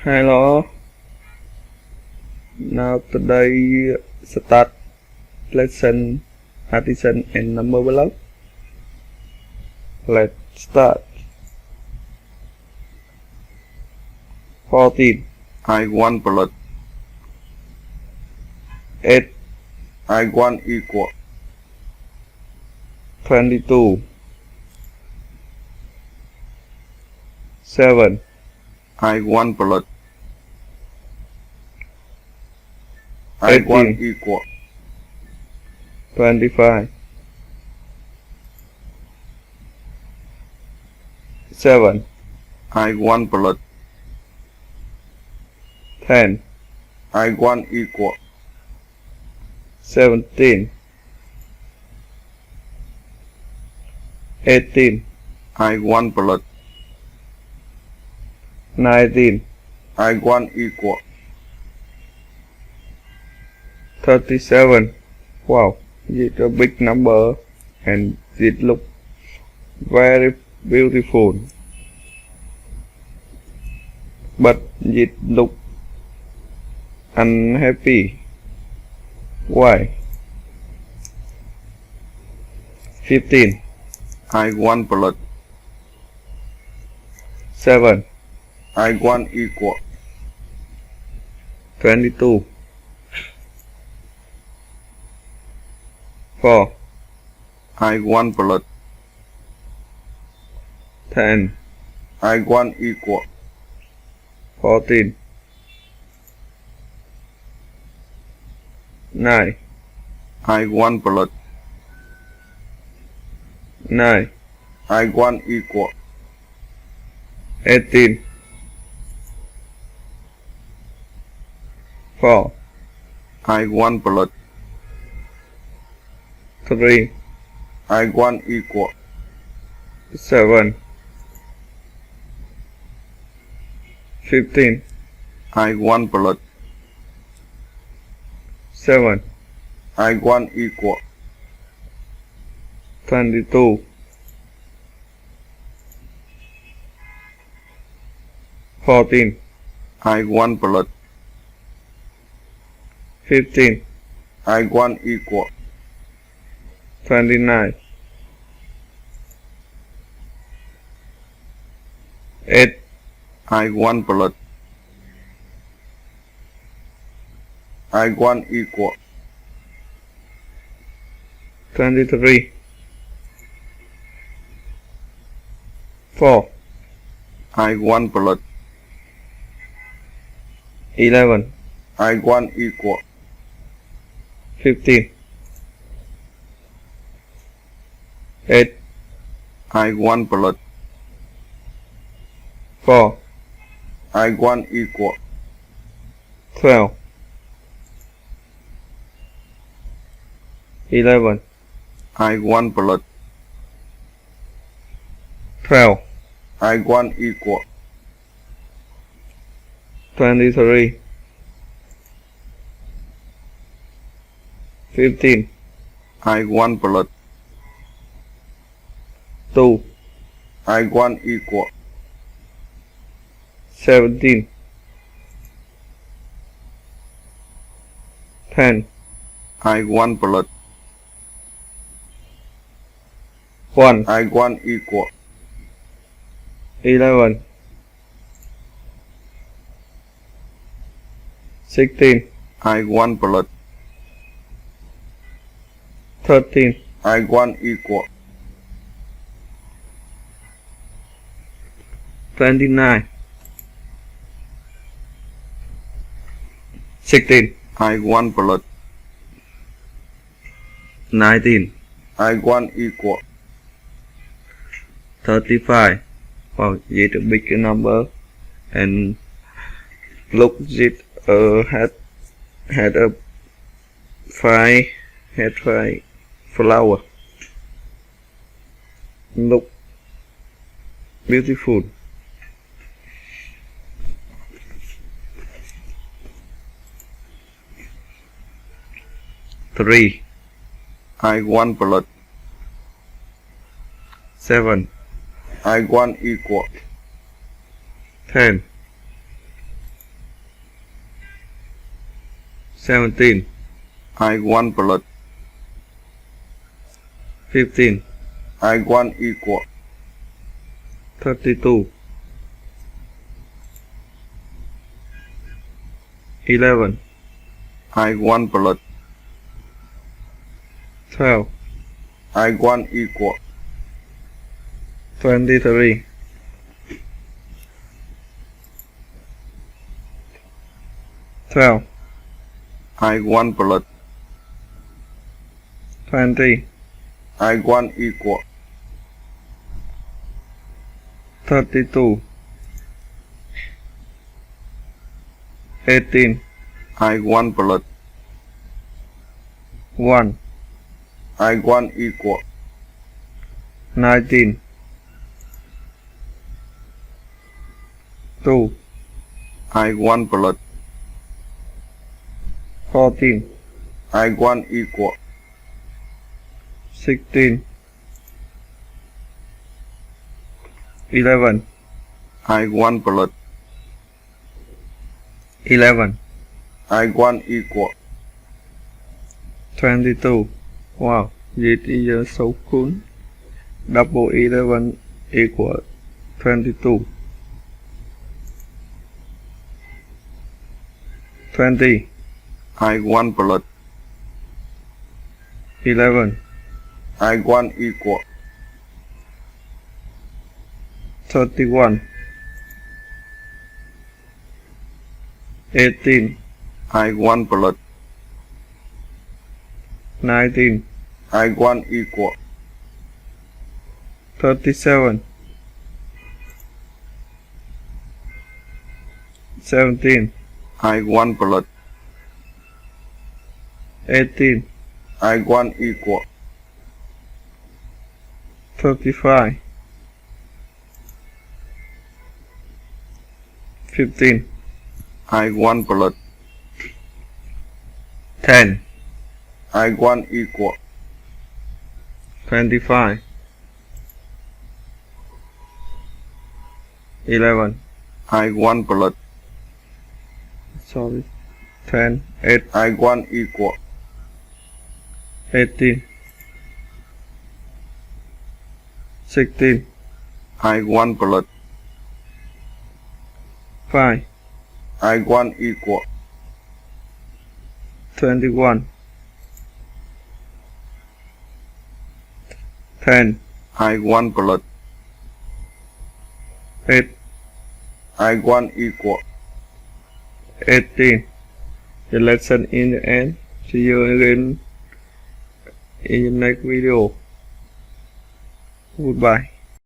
Hello. Now today start lesson addition and number block. Let's start. 14. I1 plus 8. I1 equal 22. 7. I1 plus 18. I1 equal 25. 7. I1 plus 10. I1 equal 17. 18. I1 plus 19. I1 equal 37. Wow, it's a big number and it looks very beautiful. But it looks unhappy. Why? 15. I1 plus 7. I1 equal 22. 4. I1 plus 10. I1 equal 14. 9. I1 plus 9. I1 equal 18. 4. I1 plus 3. I1 equal 7. 15. I1 plus 7. I1 equal 22. 14. I1 plus 15. I1 equal 29. 8. I1 plus I1 equal 23. 4. I1 plus 11. I1 equal 15. 8. I1 plus 4. I1 equal 12. 11. I1 plus 12. I1 equal 23. 15. I1 plus 2. I1 equal 17. 10. I1 plus 1. I1 equal 11. 16. I1 plus 13. I1 equal 29. 16. I1 plus 19. I1 equal 35. Wow, it's a big number and look it had a five flower. Look beautiful. Three. I1 plus 7. I1 equal 10. 17, I one plus 15, I one equal 32, 11, I one plus 12, I one equal 23, 12, I one plus 20, I one equal 32, 18, I one plus 1, I one equal 19, 2, I one plus 14, I one equal 16, 11, I one plus 11, I one equal 22. Wow, it is so cool. Double 11 equal 22. 20, I one plus 11, I one equal 31, 18, I one plus 19, I one equal 37, 17, I one plus 18, I one equal 35, 15, I one plus 10, I one equal 25, 11, I one plus 10, 8, I one equal 18, 16, I one plus 5, I one equal 21, 10, I one plus 8, I one equal 18. The lesson in the end. See you again in the next video. Goodbye.